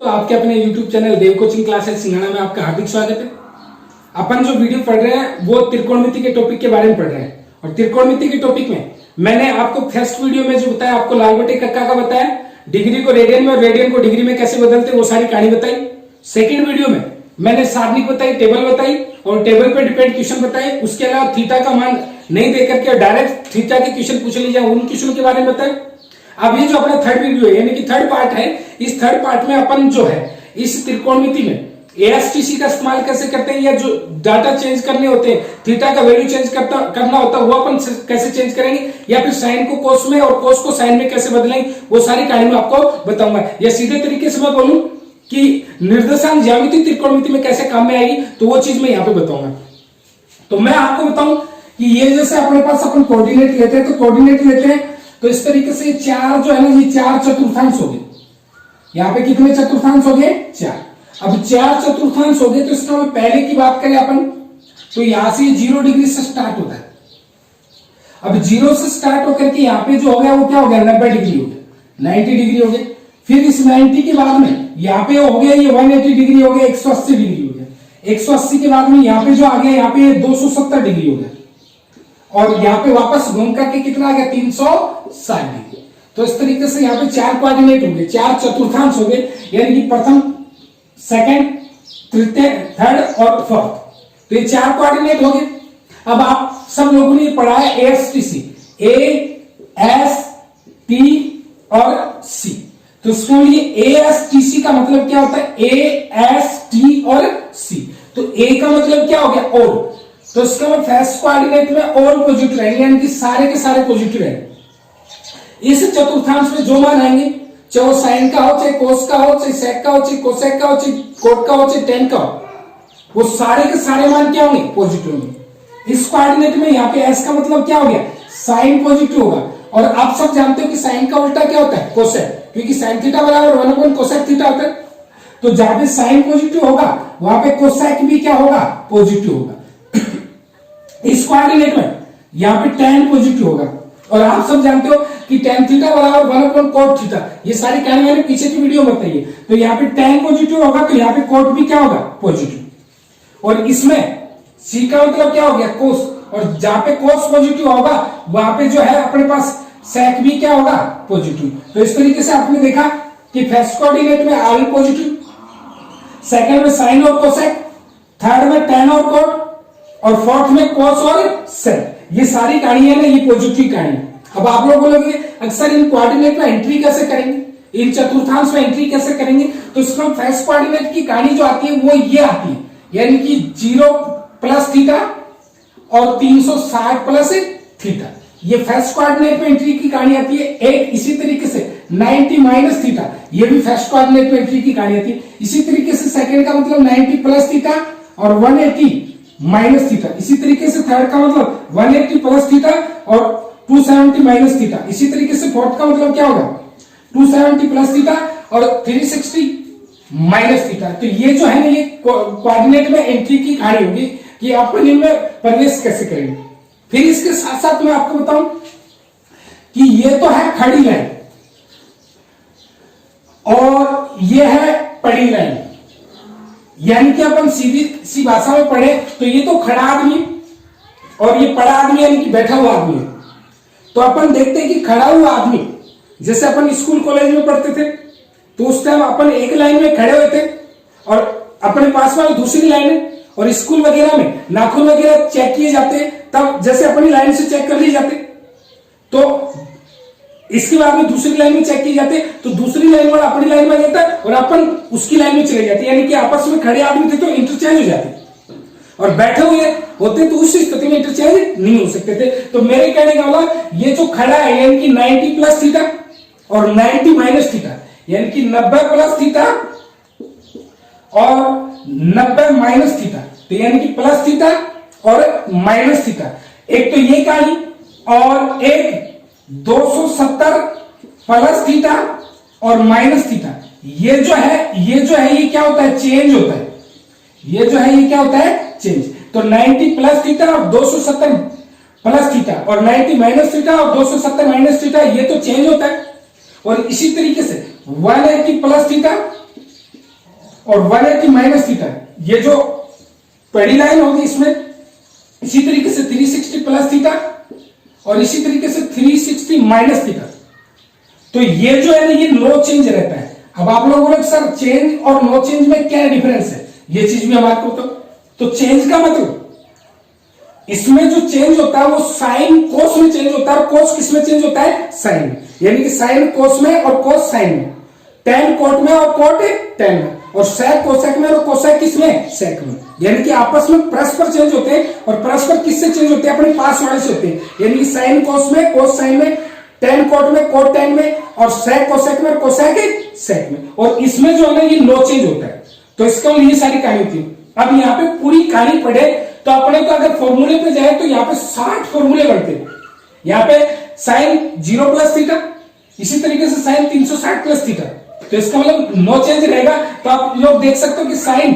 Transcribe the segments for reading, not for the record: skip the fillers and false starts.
तो आपके अपने YouTube चैनल देव कोचिंग क्लासेस सिंघाना में आपका हार्दिक स्वागत है। अपन जो वीडियो पढ़ रहे हैं वो त्रिकोणमिति के टॉपिक के बारे में पढ़ रहे हैं और त्रिकोणमिति के टॉपिक में मैंने आपको फर्स्ट वीडियो में जो बताया, आपको लाल बटे कक्का का बताया, डिग्री को रेडियन में और रेडियन को डिग्री में कैसे बदलते वो सारी कहानी बताई। सेकेंड वीडियो में मैंने सारणी बताई, टेबल बताई और टेबल पे डिपेंड क्वेश्चन बताए। उसके अलावा थीटा का मान नहीं देकर के डायरेक्ट थीटा के क्वेश्चन पूछ लीजिए, उन क्वेश्चन के बारे में बताए। अब ये जो अपना थर्ड वीडियो है यानी कि थर्ड पार्ट है, इस थर्ड पार्ट में अपन जो है इस त्रिकोणमिति में एएसटीसी का इस्तेमाल कैसे करते हैं, या जो डाटा चेंज करने होते हैं, थीटा का वैल्यू चेंज करना होता है वो अपन कैसे चेंज करेंगे, या फिर साइन को कोस में और कोस को साइन में कैसे बदलेंगे, वो सारी कहानी में आपको बताऊंगा। या सीधे तरीके से मैं बोलूं कि निर्देशांक ज्यामिति त्रिकोणमिति में कैसे काम में आएगी, तो वो चीज मैं यहाँ पे बताऊंगा। तो मैं आपको बताऊं कि ये जैसे अपने पास अपन कोऑर्डिनेट लेते हैं, तो कोऑर्डिनेट लेते हैं तो इस तरीके से चार जो है ना, ये चार चतुर्थांश हो गए। यहाँ पे कितने चतुर्थांश हो गए? चार। अब चार चतुर्थांश हो गए तो इसका पहले की बात करें अपन, तो यहां से 0 डिग्री से स्टार्ट होता है। अब 0 से स्टार्ट होकर के यहाँ पे जो हो गया वो क्या हो गया? 90 डिग्री हो गया, 90 डिग्री हो गया। फिर इस 90 के बाद में यहाँ पे हो गया ये 180 डिग्री हो गया, 180 डिग्री हो गया। 180 के बाद में यहाँ पे जो आ गया, यहाँ पे 270 डिग्री हो गया और यहाँ पे वापस घूम करके कितना आ गया? 360 डिग्री। तो इस तरीके से यहाँ पे चार कोऑर्डिनेट हो गए, चार चतुर्थांश हो गए, यानी कि प्रथम, सेकंड, तृतीय, थर्ड और फोर्थ। तो ये चार कोऑर्डिनेट हो गए। अब आप सब लोगों ने पढ़ा है एएसटीसी, ए एस टी और सी। तो इसके लिए एएसटीसी का मतलब क्या होता है? ए एस टी और सी। तो ए का मतलब क्या हो गया? ऑल। तो इसका मतलब फर्स्ट कोऑर्डिनेट में ऑल पॉजिटिव रहेंगे, यानी कि सारे के सारे पॉजिटिव रहेंगे। इस चतुर्थांश में जो मान आएंगे, चाहे वो साइन का हो, चाहे कोस का हो, चाहे सेक का हो, चाहे कोसेक का हो, चाहे कोट का हो, चाहे टेन का हो, वो सारे के सारे मान क्या होंगे? पॉजिटिव होंगे। इस कोऑर्डिनेट में यहाँ पे एस का मतलब क्या हो गया? साइन पॉजिटिव होगा। और आप सब जानते हो कि साइन का उल्टा क्या होता है? कोसेक, क्योंकि साइन थीटा बराबर 1 कोसेक थीटा होता है। तो जहां पे साइन पॉजिटिव होगा वहां पे कोसेक भी क्या होगा? पॉजिटिव होगा। इस कोऑर्डिनेट में यहाँ पे tan पॉजिटिव होगा। और आप सब जानते हो कि tan थीटा बराबर 1 कोट थीटा, ये सारी कहानी मैंने पीछे की वीडियो में बताई है। तो यहाँ पे tan पॉजिटिव होगा तो यहाँ पे कोट भी क्या होगा? पॉजिटिव। और इसमें c का मतलब क्या हो गया? कोस। और जहां पे कोस पॉजिटिव होगा वहां पे जो है अपने पास सेक भी क्या होगा? पॉजिटिव। तो इस तरीके से आपने देखा कि फर्स्ट कोऑर्डिनेट में r पॉजिटिव, सेकंड में साइन और कोसेक, थर्ड में tan और कोट और फोर्थ में कोस और सेक। ये सारी कहानी है ना, ये पॉजिटिव कहानी। अब आप लोग बोलोगे अक्सर इन कोऑर्डिनेट में एंट्री कैसे करेंगे, इन चतुर्थांश में एंट्री कैसे करेंगे? तो इसमें फर्स्ट कोऑर्डिनेट की कहानी जो आती है वो ये आती है, यानी कि 0 प्लस थीटा और 360 प्लस थीटा। ये फर्स्ट कोऑर्डिनेट में एंट्री की कहानी आती है। एक इसी तरीके से 90 माइनस थीटा, ये भी फर्स्ट कोऑर्डिनेट में एंट्री की कहानी आती है। इसी तरीके से सेकंड का मतलब 90 प्लस थीटा और 180 माइनस थीटा। इसी तरीके से थर्ड का मतलब 180 प्लस थीटा और 270 माइनस थीटा। इसी तरीके से फोर्थ का मतलब क्या होगा? 270 प्लस थीटा और 360 माइनस थीटा। तो ये जो है ना, ये कोऑर्डिनेट में एंट्री की कहानी होगी कि अपन इनमें प्रवेश कैसे करेंगे। फिर इसके साथ साथ मैं आपको बताऊं कि ये तो है खड़ी लाइन और ये है पड़ी लाइन, यानी कि अपन सीधी सी भाषा में पढ़े तो ये तो खड़ा आदमी और ये पड़ा आदमी यानी कि बैठा हुआ आदमी है। तो अपन देखते हैं कि खड़ा हुआ आदमी, जैसे अपन स्कूल कॉलेज में पढ़ते थे तो उस टाइम अपन एक लाइन में खड़े हुए थे और अपने पास वाली दूसरी लाइन है, और स्कूल वगैरह में नाखून वगैरह चेक किए जाते, तब जैसे अपनी लाइन से चेक कर लिए जाते, तो इसके बाद में दूसरी लाइन में चेक किए जाते, तो दूसरी लाइन वाला अपनी लाइन में जाता है और अपन उसकी लाइन में चले जाते, यानी कि आपस में खड़े आदमी थे तो इंटरचेंज हो जाते, और बैठे हुए होते तो उस स्थिति में इंटरचेंज नहीं हो सकते थे। तो मेरे कहने का मतलब ये जो खड़ा है यानी कि 90 प्लस थीटा और 90 माइनस थीटा, यानी कि 90 प्लस थीटा और 90 माइनस थीटा, तो यानी कि प्लस थीटा और माइनस थीटा। एक तो ये कहानी, और एक 270 प्लस थीटा और माइनस थीटा। ये जो है ये क्या होता है? चेंज होता है। ये जो है ये क्या होता है? चेंज। तो 90 प्लस थीटा और 270 प्लस थीटा और 90 माइनस थीटा और 270 माइनस थीटा, ये तो चेंज होता है। और इसी तरीके से 180 प्लस थीटा और 180 माइनस थीटा, ये जो पहली लाइन होगी इसमें इसी तरीके से 360 प्लस थीटा और इसी तरीके से 360 माइनस थीटा। तो ये जो है ना ये नो चेंज रहता है। अब आप लोग बोले सर चेंज और नो चेंज में क्या डिफरेंस है, ये चीज भी हमारे को तो चेंज का मतलब इसमें जो चेंज होता है वो साइन कोस में चेंज होता है, और कोस किस में चेंज होता है, साइन। यानी कि साइन कोस में और कोस साइन में, टेन कोट में और कोट टेन में, और सेक कोसेक में और कोसेक किसमें, सेक में। यानी कि आपस में परस्पर चेंज होते हैं, और परस्पर किससे चेंज होते हैं, अपने पास वाले से होते हैं। यानी कि साइन कोस में, कोस साइन में, टेन कोट में, कोट टेन में, और सेक कोसेक में और कोसेक सेक में। और इसमें जो है ना ये नो चेंज होता है। तो इसका ये सारी कहानी होती है। अब यहाँ पे पूरी कहानी पढ़े तो अपने को अगर फॉर्मूले पे जाए तो यहाँ पे 60 फॉर्मूले बनते हैं। यहाँ पे साइन 0 प्लस थीटा, इसी तरीके से साइन 360 प्लस थीटा। तो इसका मतलब नो चेंज रहेगा। तो आप लोग देख सकते हो कि साइन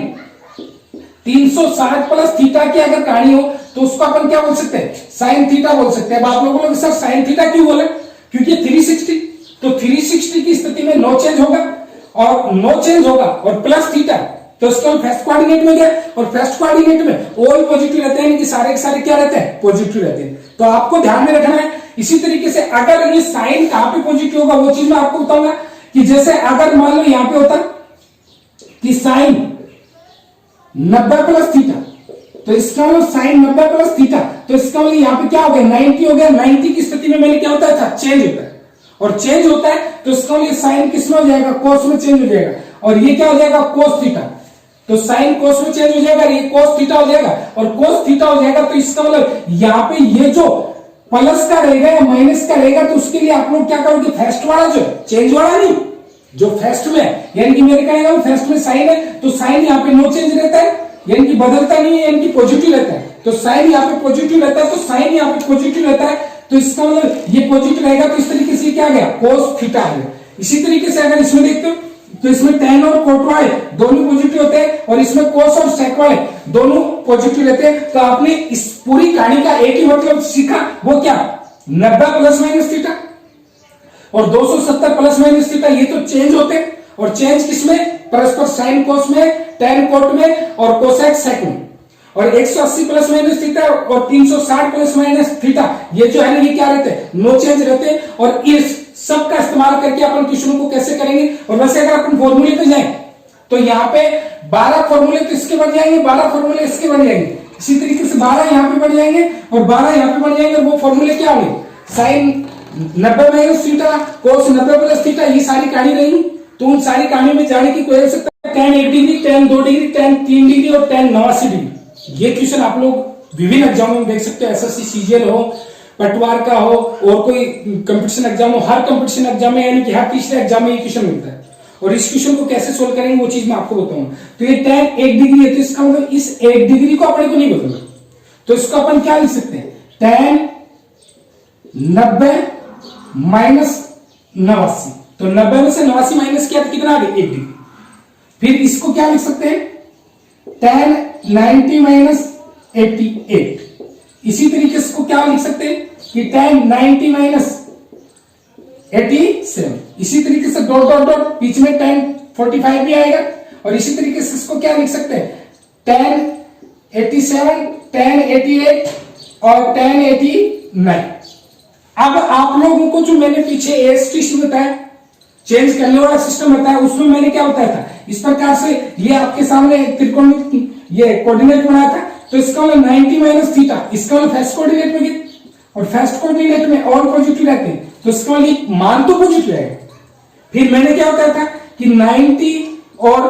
360 प्लस थीटा की अगर कहानी हो तो उसको अपन क्या बोल सकते हैं, साइन थीटा बोल सकते हैं। अब आप लोग बोलोगे सर साइन थीटा क्यों बोले, क्योंकि 360, तो 360 की स्थिति में नो चेंज होगा, और नो चेंज होगा और प्लस थीटा, तो इसका फर्स्ट कोऑर्डिनेट में गया, और फर्स्ट कोऑर्डिनेट में ऑल पॉजिटिव रहते हैं, कि सारे के सारे क्या रहते हैं, पॉजिटिव रहते हैं। तो आपको ध्यान में रखना है। इसी तरीके से अगर ये साइन कहां पे पॉजिटिव होगा वो चीज मैं आपको बताऊंगा, कि जैसे अगर मान लो यहां पे होता कि साइन 90 प्लस थीटा, तो इसका मतलब साइन 90 प्लस थीटा, तो इसका मतलब यहां पे क्या हो गया, 90 हो गया। 90 की स्थिति में मैंने क्या होता था, चेंज होता है, और चेंज होता है तो इसका मतलब साइन किस में हो जाएगा, कोस में चेंज हो जाएगा, और ये क्या हो जाएगा, कोस थीटा। तो साइन कोस में चेंज हो जाएगा, ये कोस थीटा हो जाएगा, और कोस थीटा हो जाएगा। तो इसका मतलब यहाँ पे ये जो प्लस का रहेगा या माइनस का रहेगा, तो उसके लिए आप लोग क्या करोगे, फर्स्ट वाला जो चेंज वाला नहीं, जो फर्स्ट में, यानी कि मेरे कहेगा फर्स्ट में साइन है, तो साइन यहाँ पे नो चेंज रहता है, यानी कि बदलता नहीं है, यानी कि पॉजिटिव रहता है। तो साइन यहाँ पे पॉजिटिव रहता है, तो साइन यहाँ पे पॉजिटिव रहता है, तो इसका मतलब ये पॉजिटिव रहेगा। तो इस तरीके से क्या गया, कोस थीटा है। इसी तरीके से अगर इसमें देखते हो तो इसमें टेन और कोट वाले दोनों पॉजिटिव होते हैं, और इसमें कोस और सेक वाले दोनों पॉजिटिव रहते हैं। तो आपने इस पूरी कहानी का एक ही मतलब सीखा, वो क्या, 90 प्लस माइनस थीटा और 270 प्लस माइनस थीटा, ये तो चेंज होते हैं। और चेंज किसमें, परस्पर साइन कोस में, टेन कोट में और कोसेक सेक में। और 180 प्लस माइनस थीटा और 360 प्लस माइनस थीटा, ये जो है ना ये क्या रहते हैं, नो चेंज रहते हैं। और इस सब का इस्तेमाल करके अपन क्वेश्चन को कैसे करेंगे। और वैसे अगर अपन फॉर्मूले पे जाए तो यहाँ पे 12 फॉर्मूले तो इसके बन जाएंगे, 12 फॉर्मूले इसके बन जाएंगे, इसी तरीके से 12 यहाँ पे बन जाएंगे और 12 यहाँ पे बन जाएंगे। और वो फॉर्मूले क्या होंगे, साइन 90 माइनस थीटा, कोस 90 प्लस थीटा, ये सारी कहानी रहेगी। तो उन सारी कहानियों में जाने की कोई आवश्यकता है। tan 1 degree, tan 2 degree, tan 3 degree और tan 89 डिग्री, ये क्वेश्चन आप लोग विभिन्न एग्जामों में देख सकते हो। एसएससी सीजीएल हो, पटवार का हो, और कोई कंपटीशन एग्जाम हो, हर कंपटीशन एग्जाम में यानी कि हर तीसरे एग्जाम में ये क्वेश्चन मिलता है। और इस क्वेश्चन को कैसे सोल्व करेंगे वो चीज मैं आपको बताऊंगा। तो ये tan 1 डिग्री है, तो इसका मतलब इस 1 डिग्री को अपने को नहीं बदलना, तो इसको अपन क्या लिख सकते हैं, tan 90 माइनस 89। तो 90 में से 89 माइनस किया तो कितना आ गया, 1 डिग्री। फिर इसको क्या लिख सकते हैं, tan 90 माइनस 88। इसी तरीके से क्या लिख सकते हैं कि tan 90 माइनस 87। इसी तरीके से डॉट डॉट डॉट बीच में tan 45 भी आएगा। और इसी तरीके से इसको क्या लिख सकते हैं, tan 87, tan 88 और tan 89। अब आप लोगों को जो मैंने पीछे एएसटी बताया, चेंज करने वाला सिस्टम बताया, उसमें मैंने क्या बताया था, इस प्रकार से ये आपके सामने त्रिकोण ये कोऑर्डिनेट बनाया था। तो इसका मतलब 90 माइनस थीटा, इसका मतलब फर्स्ट कोऑर्डिनेट में गया, और फर्स्ट कोऑर्डिनेट में ऑल पॉजिटिव रहते हैं, तो इसका मतलब मान तो पॉजिटिव रहेगा। फिर मैंने क्या बताया था कि 90 और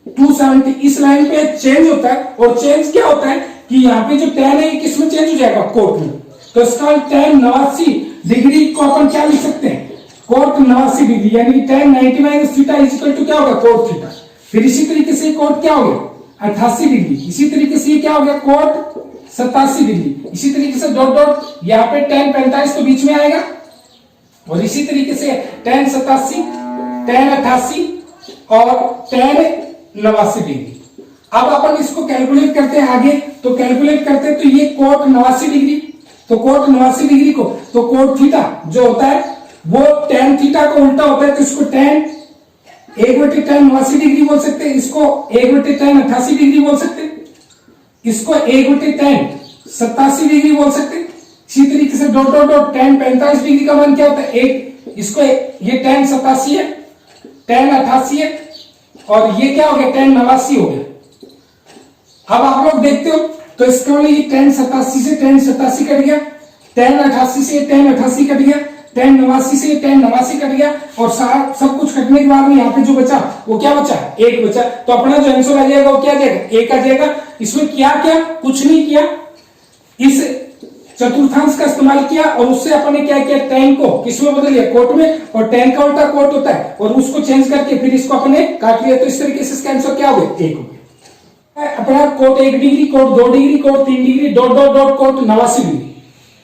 270 इस लाइन पे चेंज होता है, और चेंज क्या होता है कि यहाँ पे जो tan है किस में चेंज हो जाएगा, कोट में। तो इसका tan 89 डिग्री को अपन क्या लिख सकते हैं, कोट 89 डिग्री, यानी कि tan 90 minus theta is equal to क्या होगा, कोट थीटा। फिर इसी तरीके से कोट क्या हो गया, 88 डिग्री। इसी तरीके से ये क्या हो गया, कोट 87 डिग्री। इसी तरीके से डॉट डॉट यहाँ पे tan 45 तो बीच में आएगा, और इसी तरीके से tan 87, tan 88 और tan 89 डिग्री। अब अपन इसको कैलकुलेट करते हैं आगे, तो कैलकुलेट करते हैं तो ये कोट 89 डिग्री, तो कोट 89 डिग्री को, तो कोट थीटा जो होता है वो tan थीटा को उल्टा होता है, तो इसको tan 1 बटे tan 89 डिग्री बोल सकते हैं, इसको 1 बटे tan 88 डिग्री बोल सकते हैं, इसको 1 बटे tan 87 डिग्री बोल सकते हैं। इसी तरीके से dot dot dot tan 45 degree का मान क्या होता है, एक इसको ये tan 87 है, tan 88 है, और ये क्या हो गया tan 89 हो गया। अब आप लोग देखते हो तो इसका ये tan 87 से tan 87 कट गया, tan 88 से tan 88 कट गया, tan 89 से tan 89 कट गया, और सब कुछ कटने के बाद में यहाँ पे जो बचा वो क्या बचा, एक बचा। तो अपना जो आंसर आ जाएगा वो क्या आ जाएगा, एक आ जाएगा। इसमें क्या क्या, कुछ नहीं किया, इस चतुर्थांश का इस्तेमाल किया और उससे अपने क्या किया, tan को किसमें बदल लिया, कोट में, और tan का उल्टा कोट होता है, और उसको चेंज करके फिर इसको अपने काट लिया। तो इस तरीके से इसका आंसर क्या हो गया, एक हो गया। अपना cot 1 degree, cot 2 degree, cot 3 degree, dot dot dot cot 89 degree.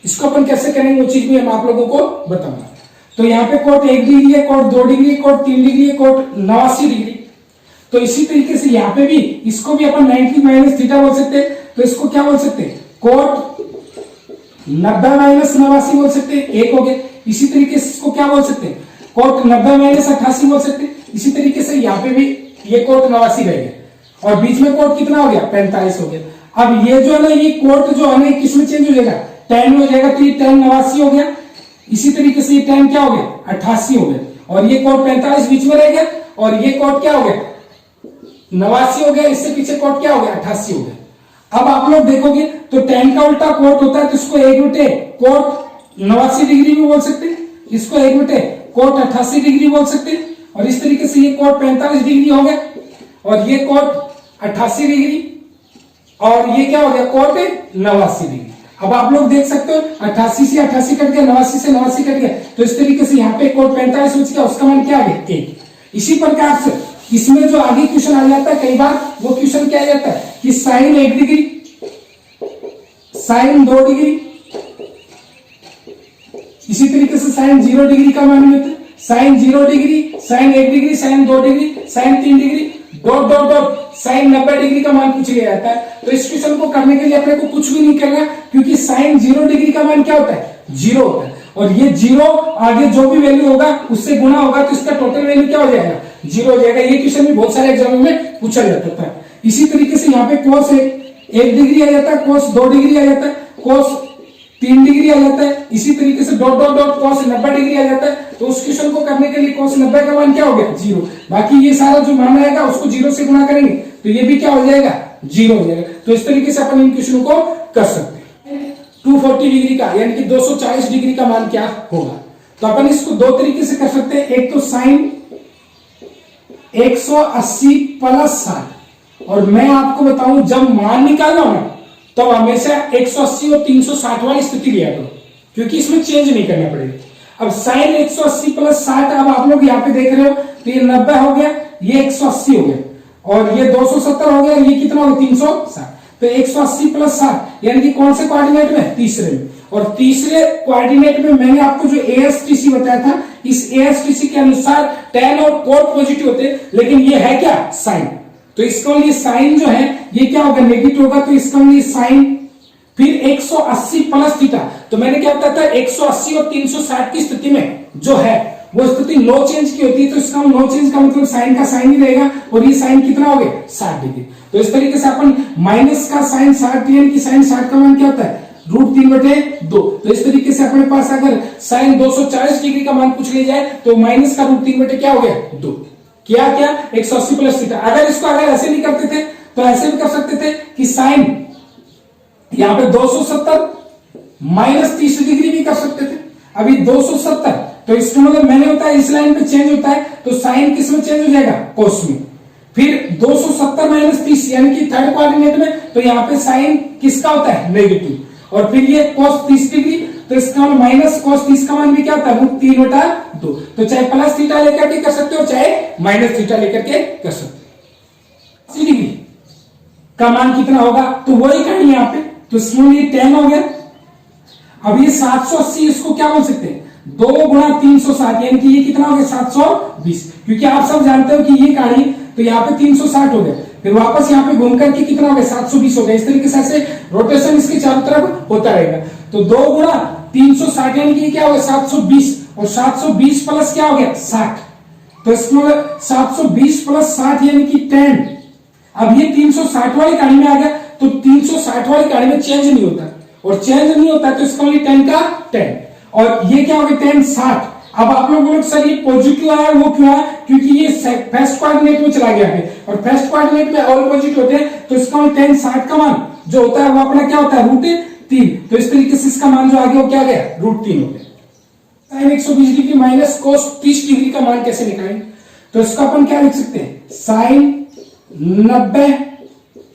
इसको अपन कैसे करेंगे वो चीज भी हम आप लोगों को बताऊंगा। तो यहाँ पे कोट 1 डिग्री है, cot 2 degree, cot 3 degree, cot 89 degree. तो इसी तरीके से यहाँ पे भी इसको भी अपन 90 माइनस थीटा बोल सकते हैं। तो इसको क्या बोल सकते हैं, कोट 90 माइनस 89 बोल सकते हैं, एक हो गया। इसी तरीके से इसको क्या बोल सकते हैं, कोट 90 माइनस 88 बोल सकते हैं। इसी तरीके से यहाँ पे भी ये कोट 89 रह गया, और बीच में कोट कितना हो गया, 45 हो गया। अब ये जो है ना, ये कोट जो है ना किसमें चेंज हो जाएगा, tan में हो जाएगा। तो ये tan 89 हो गया। इसी तरीके से ये tan क्या हो गया, 88 हो गया, और ये कोट 45 बीच में रह गया, और ये कोट क्या हो गया, 89 हो गया। इससे पीछे कोट क्या हो गया, 88 हो गया। अब आप लोग देखोगे तो tan का उल्टा कोट होता है, तो इसको 1 बटे कोट 89 डिग्री भी बोल सकते हैं, इसको 1 बटे कोट 88 डिग्री बोल सकते हैं। और इस तरीके से ये कोट 45 डिग्री हो गया, और ये कोट 88 डिग्री, और ये क्या हो गया, कोट 89 डिग्री। अब आप लोग देख सकते हो 88 से 88 कट गया, 89 से 89 कट गया। तो इस तरीके से यहाँ पे कोट 45 बच गया, उसका मान क्या आ गया, 1। इसी प्रकार से इसमें जो आगे क्वेश्चन आ जाता है, कई बार वो क्वेश्चन क्या आ जाता है कि साइन 1 डिग्री, साइन 2 डिग्री, इसी तरीके से साइन 0 डिग्री का मान लेते हैं, sine 0 degree, sine 1 degree, sine 2 degree, sine 3 degree, dot dot dot sine 90 degree का मान पूछ लिया जाता है। तो इस क्वेश्चन को करने के लिए अपने को कुछ भी नहीं करना, क्योंकि साइन 0 डिग्री का मान क्या होता है, 0 होता है, और ये 0 आगे जो भी वैल्यू होगा उससे गुणा होगा, तो इसका टोटल वैल्यू क्या हो जाएगा, 0 हो जाएगा। ये क्वेश्चन भी बहुत सारे एग्जाम में पूछा जाता है। इसी तरीके से यहाँ पे कोस 1 डिग्री आ जाता है, कोस 2 डिग्री आ जाता है, कोस 3 डिग्री आ जाता है। इसी तरीके से डॉट डॉट डॉट कोस 90 डिग्री आ जाता है। तो उस क्वेश्चन को करने के लिए कोस 90 का मान क्या हो गया, 0। बाकी ये सारा जो मान आएगा उसको 0 से गुणा करेंगे, तो ये भी क्या हो जाएगा, 0 हो जाएगा। तो इस तरीके से अपन इन क्वेश्चनों को कर सकते हैं। 240 डिग्री का यानी कि 240 डिग्री का मान क्या होगा, तो अपन इसको दो तरीके से कर सकते हैं। एक तो साइन 180 प्लस 60, और मैं आपको बताऊं जब मान निकालना ना तो हमेशा 180 और 360 वाली स्थिति लिया करो, क्योंकि इसमें चेंज नहीं करना पड़ेगा। अब साइन 180 प्लस 60, अब आप लोग यहाँ पे देख रहे हो तो ये 90 हो गया, ये 180 हो गया, और ये 270 हो गया, ये कितना हो गया, 360। तो 180 प्लस 60 यानी कि कौन से कोऑर्डिनेट में, तीसरे में। और तीसरे कोऑर्डिनेट में मैंने आपको जो एएसटीसी बताया था, इस एएसटीसी के अनुसार tan और कोट पॉजिटिव होते हैं, लेकिन ये है क्या, साइन। तो इसका लिए साइन जो है ये क्या होगा, नेगेटिव होगा। तो इसका लिए साइन फिर 180 प्लस थीटा। तो मैंने क्या बताया था, 180 और 360 की स्थिति में जो है वो स्थिति नो चेंज की होती है। तो इसका नो चेंज का मतलब साइन का साइन ही रहेगा, और ये साइन कितना हो गया, 60 डिग्री। तो इस तरीके से अपन माइनस का साइन 60 यानी कि साइन 60 का मान क्या होता है, √3/2। तो इस तरीके से अपने पास अगर साइन 240 डिग्री का मान पूछ लिया जाए तो माइनस का √3 क्या हो गया, 2। क्या 180 प्लस थीटा। अगर इसको अगर ऐसे नहीं करते थे तो ऐसे भी कर सकते थे कि साइन यहां पे 270 माइनस 30 डिग्री भी कर सकते थे। अभी 270, तो इसका मतलब मैंने होता है इस लाइन पे चेंज होता है, तो साइन किस में चेंज हो जाएगा, कोस में। फिर 270 माइनस 30 यानी कि थर्ड कोऑर्डिनेट में, तो यहाँ पे साइन किसका होता है, नेगेटिव। और फिर ये कोस 30 डिग्री, तो इसका माइनस कोस 30 का मान भी क्या होता है, √3/2। तो चाहे प्लस थीटा लेकर के कर सकते हो, चाहे माइनस थीटा लेकर के कर सकते हो। 80 डिग्री का मान कितना होगा, तो वही कहीं यहाँ पे, तो इसमें ये 10 हो गया। अब ये 780, इसको क्या बोल सकते हैं, 2 गुणा 360 यानी कि ये कितना हो गया, 720। क्योंकि आप सब जानते हो कि ये कहानी, तो यहाँ पे 360 हो गया, फिर वापस यहाँ पे घूम करके कितना हो गया, 720 हो गया। इस तरीके से ऐसे रोटेशन इसके चारों तरफ होता रहेगा। तो 2 गुणा 360 यानी कि क्या हो गया, 720, और 720 प्लस क्या हो गया, 60। तो इसमें 720 प्लस 60 यानी कि 10। अब ये 360 वाली कहानी में आ गया, तो 360 वाली कहानी में चेंज नहीं होता, और चेंज नहीं होता तो इसका 10 का 10, और ये क्या हो गया 10 60। अब आप लोग बोलो सर ये पॉजिटिव आया, वो क्यों आया? क्योंकि ये फर्स्ट कोऑर्डिनेट में चला गया है, और फर्स्ट कोऑर्डिनेट में ऑल पॉजिटिव होते हैं, तो इसका 10 60 का मान जो होता है वो अपना क्या होता है √3। तो इस तरीके से इसका मान जो आगे वो क्या गया √3 हो गया। Sine 120 degree minus cos 30 degree का मान कैसे निकालेंगे? तो इसका अपन क्या लिख सकते हैं, साइन 90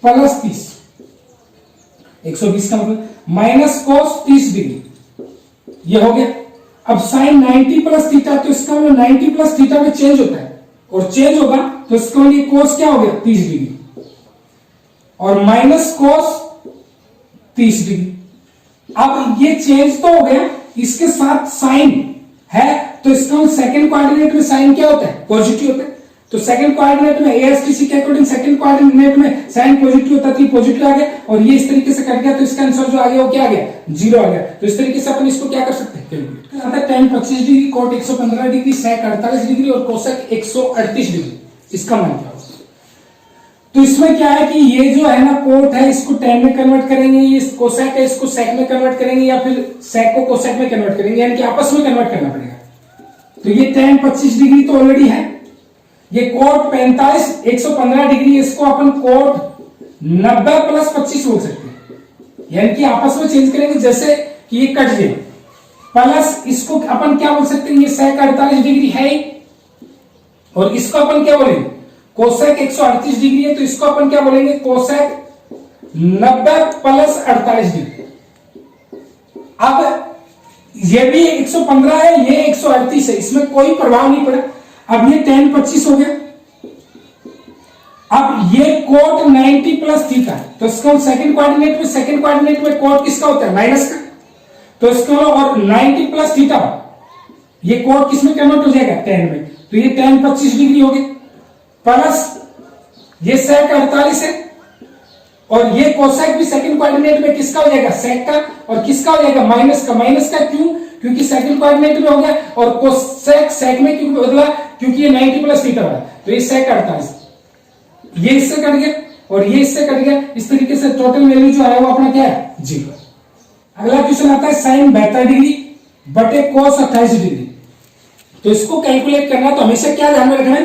प्लस 30, 120 का मतलब माइनस कोस 30 डिग्री, ये हो गया। अब साइन 90 प्लस थीटा, तो इसका मतलब 90 प्लस थीटा में चेंज होता है, और चेंज होगा तो इसका मतलब कोस क्या हो गया 30 डिग्री, और माइनस कोस 30 डिग्री। अब ये चेंज तो हो गया, इसके साथ साइन है, तो इसका सेकंड कोऑर्डिनेट में साइन क्या होता है पॉजिटिव होता है, तो सेकंड कोऑर्डिनेट में एएसटीसी के अकॉर्डिंग सेकंड कोऑर्डिनेट में साइन पॉजिटिव होता है, पॉजिटिव आ गया, और ये इस तरीके से कट गया, तो इसका आंसर जो आ गया वो क्या आ गया 0 आ गया। तो इस तरीके से अपन इसको क्या कर सकते हैं कैलकुलेट। आता है tan 25 degree, cot 115 degree, sec 48 degree और cosec 138 डिग्री, इसका मान क्या होगा? तो इसमें क्या है कि ये जो है ना कोट है इसको tan में कन्वर्ट करेंगे, ये कोसेक है इसको sec में कन्वर्ट करेंगे, या फिर sec को cosec में कन्वर्ट करेंगे, यानी कि आपस में कन्वर्ट करना पड़ेगा। तो ये tan 25 डिग्री तो ऑलरेडी है, ये कोट 45 115 डिग्री, इसको अपन कोट 90 प्लस 25 बोल सकते हैं, यानी कि आपस में चेंज करेंगे, जैसे कि ये कट गया, प्लस इसको अपन क्या बोल सकते हैं, ये sec 48 डिग्री है, और इसको अपन क्या बोलेंगे कोसेक 138 डिग्री है, तो इसको अपन क्या बोलेंगे कोसेक 90 प्लस 48 डिग्री। अब ये भी 115 है, ये 138 है, इसमें कोई प्रभाव नहीं पड़ा। अब ये tan 25 हो गया, अब ये कोट 90 प्लस थीटा, तो इसका सेकंड कोऑर्डिनेट में कोट किसका होता है माइनस का, तो इसका और 90 प्लस थीटा, ये कोट किसमें कन्वर्ट हो जाएगा tan में, तो ये tan 25 डिग्री हो गया, प्लस ये sec 48 है, और ये कोसेक भी सेकंड कोऑर्डिनेट में किसका हो जाएगा sec का, और किसका हो जाएगा माइनस का क्यों? क्योंकि सेकंड कोऑर्डिनेट में हो गया, और कोसेक sec में क्यों बदला? क्योंकि ये 90 प्लस थीटा वाला, तो ये sec 48, ये इससे कट गया और ये इससे कट गया, इस तरीके से टोटल वैल्यू जो है वो अपना क्या है 0। अगला क्वेश्चन आता है साइन 72 डिग्री बटे कोस 28 डिग्री। तो इसको कैलकुलेट करना, तो हमेशा क्या ध्यान में रखना है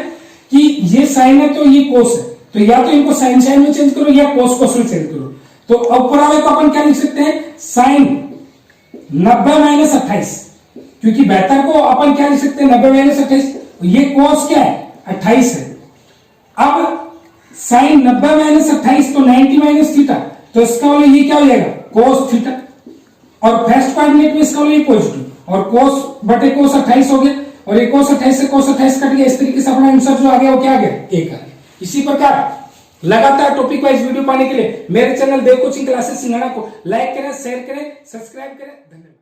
कि ये साइन है तो ये कोस है, तो या तो इनको साइन साइन में चेंज करो या कोस कोस में चेंज करो। तो अब ऊपर वाले को अपन क्या लिख सकते हैं साइन 90 माइनस 28, क्योंकि 72 को अपन क्या लिख सकते हैं 90 माइनस 28, ये कोस क्या है 28 है। अब साइन 90 माइनस 28 तो 90 माइनस थीटा, तो इसका वाला ये क्या हो जाएगा कोस थीटा, और फर्स्ट कोऑर्डिनेट में इसका वाला ये पॉजिटिव, और कोस बटे कोस 28 हो गया, और ये कोस 28 से कोस 28 कट गया, इस तरीके से अपना आंसर जो आ गया वो क्या आ गया 1 आ गया। इसी प्रकार लगातार टॉपिक वाइज वीडियो पाने के लिए मेरे चैनल देव कोचिंग क्लासेस सिंघाड़ा को लाइक करें, शेयर करें, सब्सक्राइब करें। धन्यवाद।